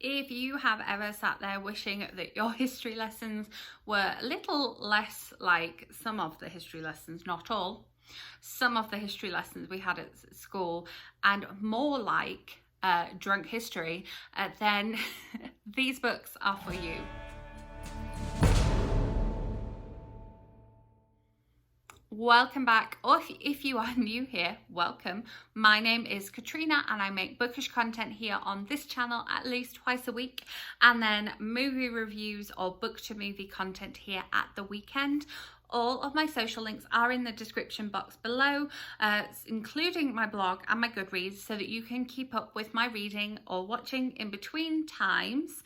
If you have ever sat there wishing that your history lessons were a little less like some of the history lessons, not all, some of the history lessons we had at school, and more like drunk history, then these books are for you. Welcome back, or if you are new here, welcome. My name is Katrina and I make bookish content here on this channel at least twice a week, and then movie reviews or book to movie content here at the weekend. All of my social links are in the description box below, including my blog and my Goodreads, so that you can keep up with my reading or watching in between times.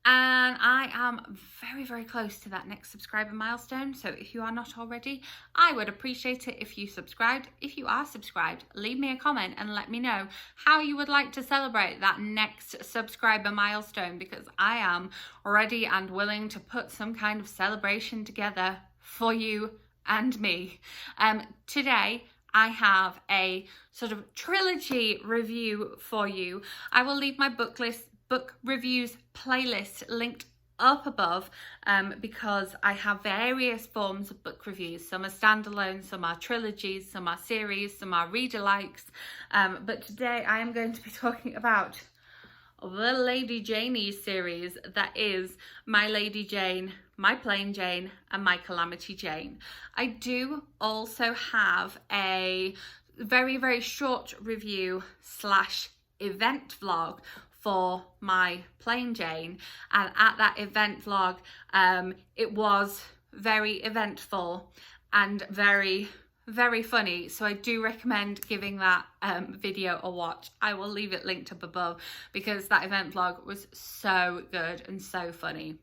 And I am very, very close to that next subscriber milestone. So if you are not already, I would appreciate it if you subscribed. If you are subscribed, leave me a comment and let me know how you would like to celebrate that next subscriber milestone, because I am ready and willing to put some kind of celebration together for you and me. Today, I have a sort of trilogy review for you. I will leave my book reviews playlist linked up above because I have various forms of book reviews. Some are standalone, some are trilogies, some are series, some are reader likes. But today I am going to be talking about the Lady Janies series, that is My Lady Jane, My Plain Jane and My Calamity Jane. I do also have a very, very short review / event vlog for My Plain Jane, and at that event vlog it was very eventful and very, very funny, so I do recommend giving that video a watch. I will leave it linked up above because that event vlog was so good and so funny.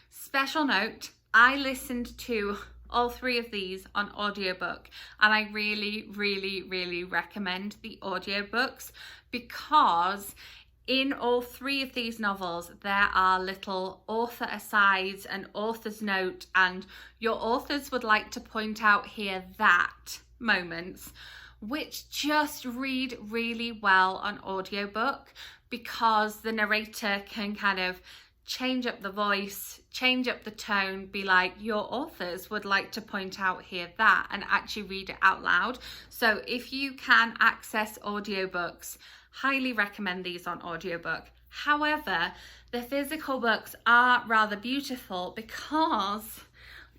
Special note, I listened to all three of these on audiobook, and I really, really, really recommend the audiobooks, because in all three of these novels, there are little author asides and author's note, and your authors would like to point out here that moments, which just read really well on audiobook, because the narrator can kind of change up the voice, change up the tone, be like, your authors would like to point out here that, and actually read it out loud. So if you can access audiobooks, highly recommend these on audiobook. However, the physical books are rather beautiful because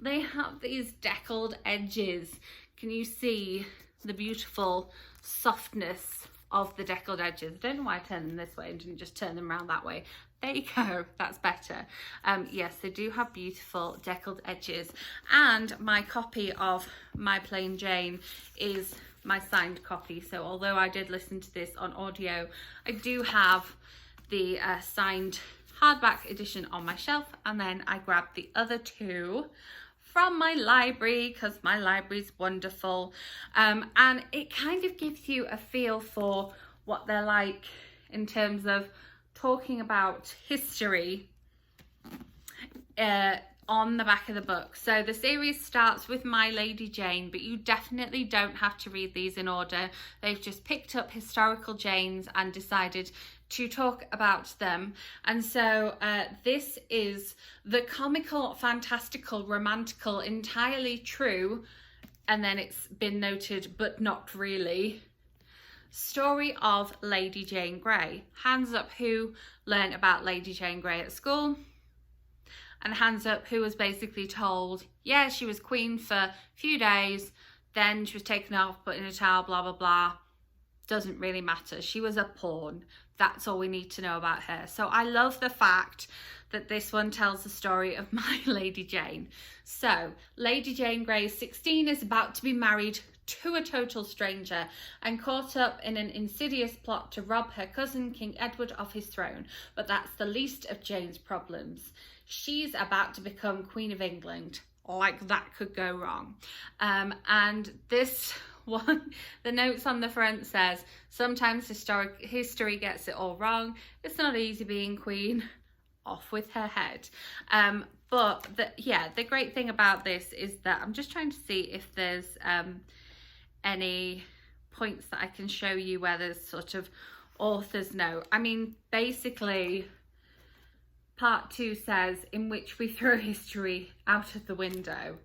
they have these deckled edges. Can you see the beautiful softness of the deckled edges? I don't know why I turned them this way and didn't just turn them around that way. There you go, that's better. Yes, they do have beautiful deckled edges, and my copy of My Plain Jane is my signed copy. So although I did listen to this on audio, I do have the signed hardback edition on my shelf, and then I grabbed the other two from my library because my library's wonderful, and it kind of gives you a feel for what they're like in terms of talking about history on the back of the book. So the series starts with My Lady Jane, but you definitely don't have to read these in order. They've just picked up historical Janes and decided to talk about them. And so this is the comical, fantastical, romantical, entirely true, and then it's been noted but not really, story of Lady Jane Grey. Hands up who learned about Lady Jane Grey at school, and hands up who was basically told, yeah, she was queen for a few days, then she was taken off, put in a tower, blah, blah, blah. Doesn't really matter. She was a pawn. That's all we need to know about her. So I love the fact that this one tells the story of My Lady Jane. So Lady Jane Grey, 16, is about to be married to a total stranger and caught up in an insidious plot to rob her cousin King Edward of his throne. But that's the least of Jane's problems. She's about to become Queen of England. Like that could go wrong. And this one, the notes on the front says, sometimes history gets it all wrong. It's not easy being queen. Off with her head. But the great thing about this is that I'm just trying to see if there's any points that I can show you where there's sort of author's note. I mean, basically, part 2 says, in which we throw history out of the window,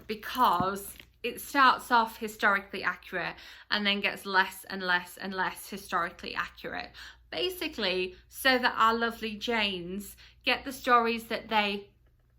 because it starts off historically accurate and then gets less and less and less historically accurate. Basically, so that our lovely Janes get the stories that they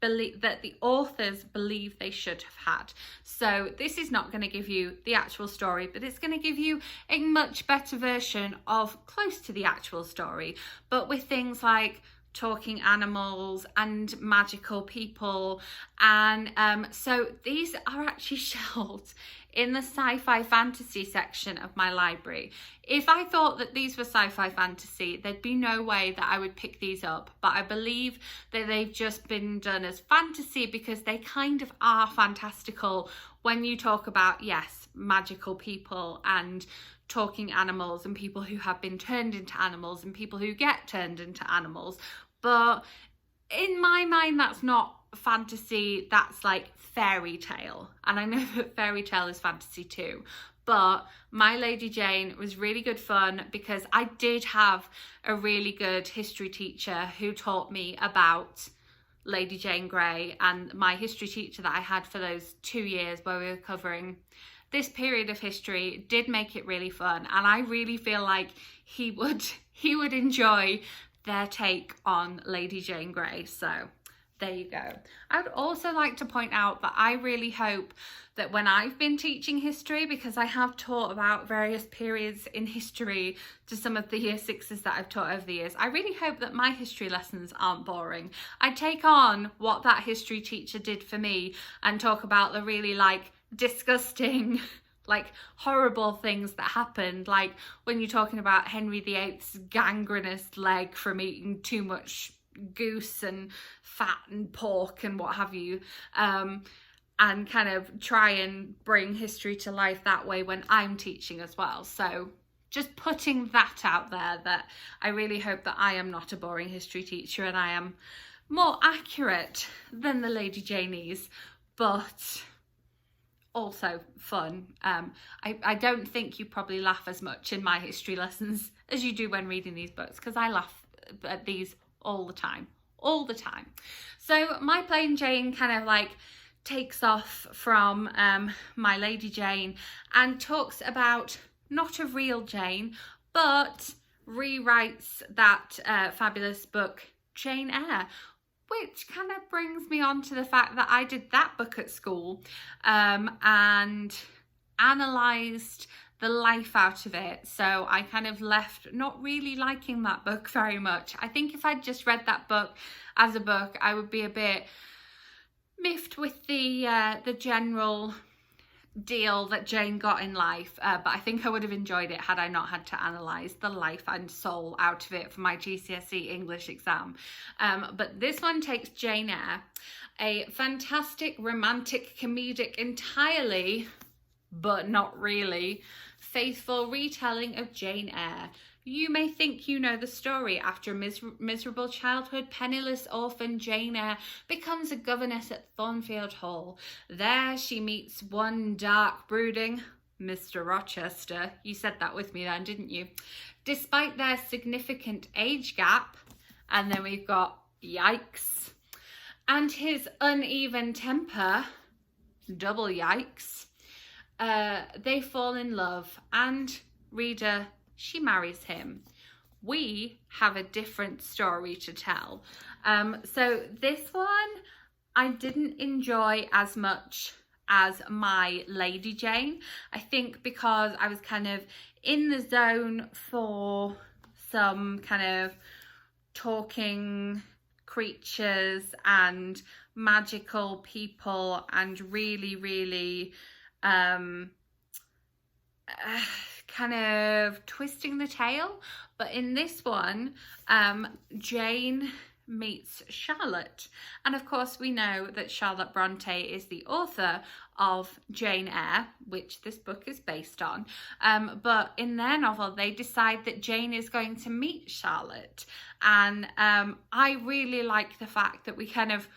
believe, that the authors believe they should have had. So this is not going to give you the actual story, but it's going to give you a much better version of close to the actual story, but with things like talking animals and magical people. And so these are actually shelved in the sci-fi fantasy section of my library. If I thought that these were sci-fi fantasy, there'd be no way that I would pick these up, but I believe that they've just been done as fantasy because they kind of are fantastical when you talk about, yes, magical people and talking animals and people who have been turned into animals and people who get turned into animals. But in my mind, that's not fantasy, that's like fairy tale. And I know that fairy tale is fantasy too. But My Lady Jane was really good fun because I did have a really good history teacher who taught me about Lady Jane Grey, and my history teacher that I had for those 2 years where we were covering this period of history did make it really fun, and I really feel like he would enjoy their take on Lady Jane Grey. So there you go. I would also like to point out that I really hope that when I've been teaching history, because I have taught about various periods in history to some of the year sixes that I've taught over the years, I really hope that my history lessons aren't boring. I take on what that history teacher did for me and talk about the really like disgusting, like horrible things that happened, like when you're talking about Henry VIII's gangrenous leg from eating too much goose and fat and pork and what have you, and kind of try and bring history to life that way when I'm teaching as well. So just putting that out there, that I really hope that I am not a boring history teacher and I am more accurate than the Lady Janies, but also fun. I don't think you probably laugh as much in my history lessons as you do when reading these books, because I laugh at these all the time. So My Plain Jane kind of like takes off from My Lady Jane and talks about not a real Jane, but rewrites that fabulous book Jane Eyre, which kind of brings me on to the fact that I did that book at school and analysed the life out of it. So I kind of left not really liking that book very much. I think if I'd just read that book as a book, I would be a bit miffed with the general deal that Jane got in life, but I think I would have enjoyed it had I not had to analyse the life and soul out of it for my GCSE English exam. But this one takes Jane Eyre, a fantastic romantic comedic entirely, but not really, faithful retelling of Jane Eyre. You may think you know the story. After a miserable childhood, penniless orphan Jane Eyre becomes a governess at Thornfield Hall. There she meets one dark, brooding Mr. Rochester. You said that with me then, didn't you? Despite their significant age gap, and then we've got yikes, and his uneven temper, double yikes, they fall in love, and reader, she marries him. We have a different story to tell. So this one I didn't enjoy as much as My Lady Jane. I think because I was kind of in the zone for some kind of talking creatures and magical people and really kind of twisting the tale. But in this one, Jane meets Charlotte, and of course we know that Charlotte Bronte is the author of Jane Eyre, which this book is based on, but in their novel they decide that Jane is going to meet Charlotte, and I really like the fact that we kind of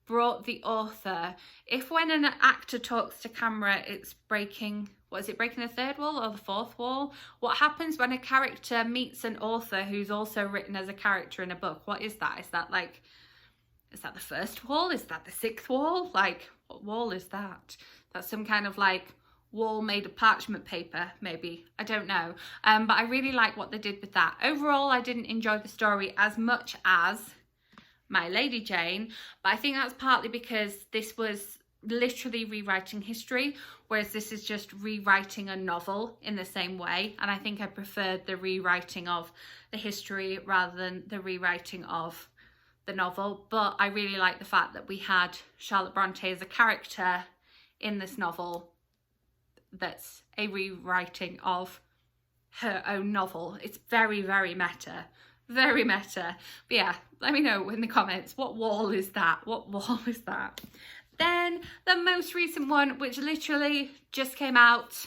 brought the author, if when an actor talks to camera it's breaking was it breaking the third wall or the fourth wall? What happens when a character meets an author who's also written as a character in a book? What is that? Is that like, is that the first wall? Is that the sixth wall? Like, what wall is that? That's some kind of like wall made of parchment paper, maybe. I don't know. But I really like what they did with that. Overall, I didn't enjoy the story as much as My Lady Jane, but I think that's partly because this was literally rewriting history, whereas this is just rewriting a novel in the same way, and I think I preferred the rewriting of the history rather than the rewriting of the novel. But I really like the fact that we had Charlotte Bronte as a character in this novel that's a rewriting of her own novel. It's very, very meta. Very meta. But yeah, let me know in the comments, what wall is that? What wall is that? Then the most recent one, which literally just came out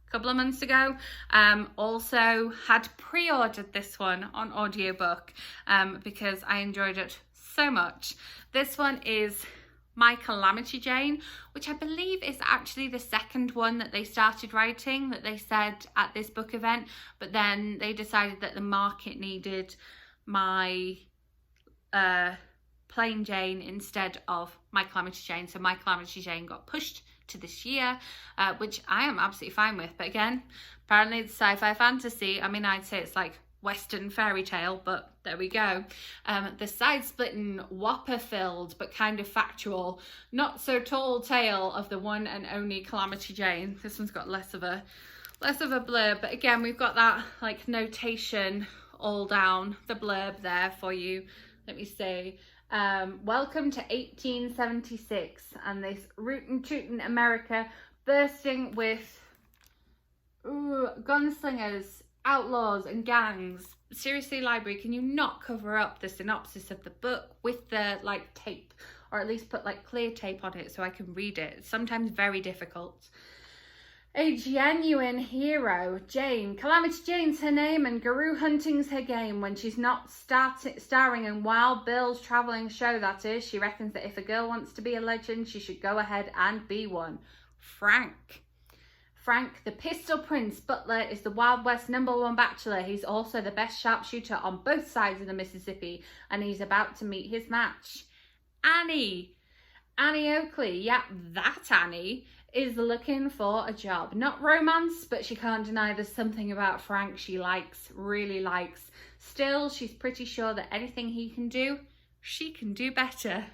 a couple of months ago, also had pre-ordered this one on audiobook because I enjoyed it so much. This one is My Calamity Jane, which I believe is actually the second one that they started writing, that they said at this book event, but then they decided that the market needed my Plain Jane instead of My Calamity Jane. So My Calamity Jane got pushed to this year, which I am absolutely fine with. But again, apparently it's sci-fi fantasy. I mean, I'd say it's like Western fairy tale, but there we go. The side-splitting, whopper-filled, but kind of factual, not so tall tale of the one and only Calamity Jane. This one's got less of a blurb, but again, we've got that like notation all down the blurb there for you. Let me see. Welcome to 1876, and this rootin' tootin' America bursting with gunslingers, outlaws and gangs. Seriously, library, can you not cover up the synopsis of the book with the like tape, or at least put like clear tape on it so I can read it? It's sometimes very difficult. A genuine hero, Jane. Calamity Jane's her name and guru hunting's her game. When she's not starring in Wild Bill's travelling show, that is, she reckons that if a girl wants to be a legend, she should go ahead and be one. Frank, the Pistol Prince Butler, is the Wild West #1 bachelor. He's also the best sharpshooter on both sides of the Mississippi, and he's about to meet his match. Annie Oakley, yeah, that Annie, is looking for a job. Not romance, but she can't deny there's something about Frank she likes, really likes. Still, she's pretty sure that anything he can do, she can do better.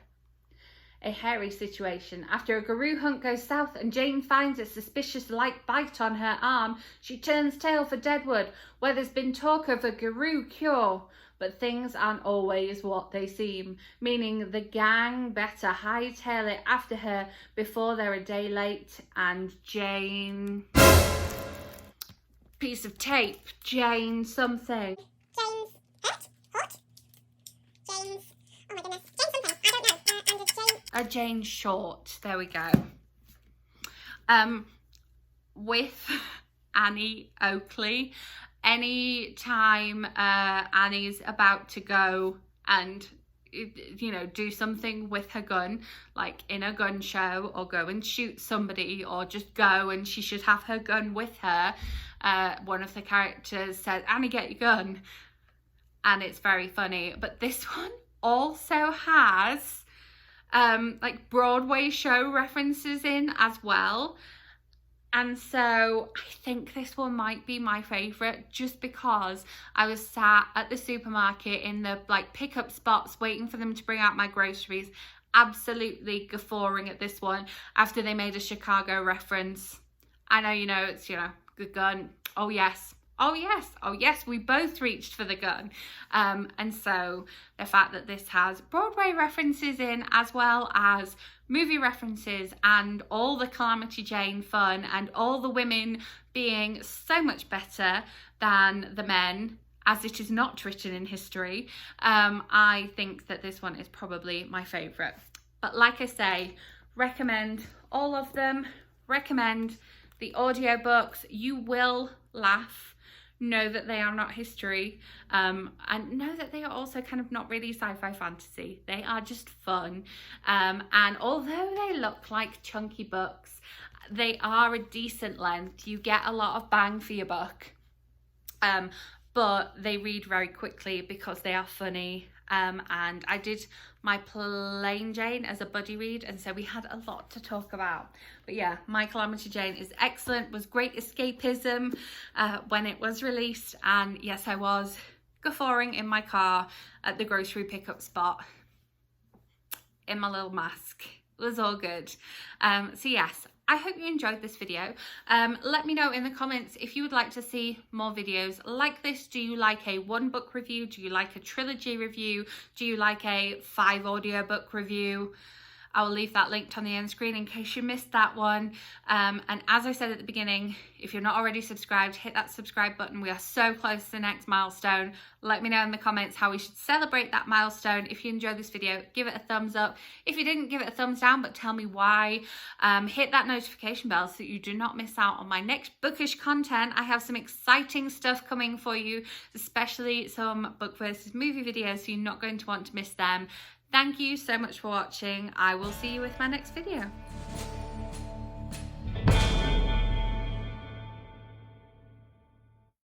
A hairy situation. After a guru hunt goes south and Jane finds a suspicious light bite on her arm, she turns tail for Deadwood, where there's been talk of a guru cure. But things aren't always what they seem, meaning the gang better hightail it after her before they're a day late, and Jane... piece of tape. Jane something. Jane's hot? Jane's... oh my goodness. Jane something. I don't know. And a Jane... a Jane short. There we go. With Annie Oakley, any time Annie's about to go and, you know, do something with her gun, like in a gun show, or go and shoot somebody, or just go and she should have her gun with her, one of the characters says, Annie, get your gun. And it's very funny. But this one also has like Broadway show references in as well. And so I think this one might be my favourite, just because I was sat at the supermarket in the like pickup spots waiting for them to bring out my groceries, absolutely guffawing at this one after they made a Chicago reference. I know, you know, it's, you know, the gun. Oh yes. Oh yes, oh yes, we both reached for the gun. And so the fact that this has Broadway references in, as well as movie references, and all the Calamity Jane fun, and all the women being so much better than the men, as it is not written in history, I think that this one is probably my favourite. But like I say, recommend all of them, recommend the audiobooks. You will laugh. Know that they are not history, and know that they are also kind of not really sci-fi fantasy. They are just fun, and although they look like chunky books, they are a decent length. You get a lot of bang for your buck, but they read very quickly because they are funny. And I did my plain Jane as a buddy read, and so we had a lot to talk about. But yeah, my Calamity Jane is excellent, was great escapism when it was released, and yes, I was guffawing in my car at the grocery pickup spot in my little mask. It was all good. So yes, I hope you enjoyed this video. Let me know in the comments if you would like to see more videos like this. Do you like a 1 book review? Do you like a trilogy review? Do you like a 5 audiobook review? I'll leave that linked on the end screen in case you missed that one. And as I said at the beginning, if you're not already subscribed, hit that subscribe button. We are so close to the next milestone. Let me know in the comments how we should celebrate that milestone. If you enjoyed this video, give it a thumbs up. If you didn't, give it a thumbs down, but tell me why. Hit that notification bell so that you do not miss out on my next bookish content. I have some exciting stuff coming for you, especially some book versus movie videos, so you're not going to want to miss them. Thank you so much for watching. I will see you with my next video.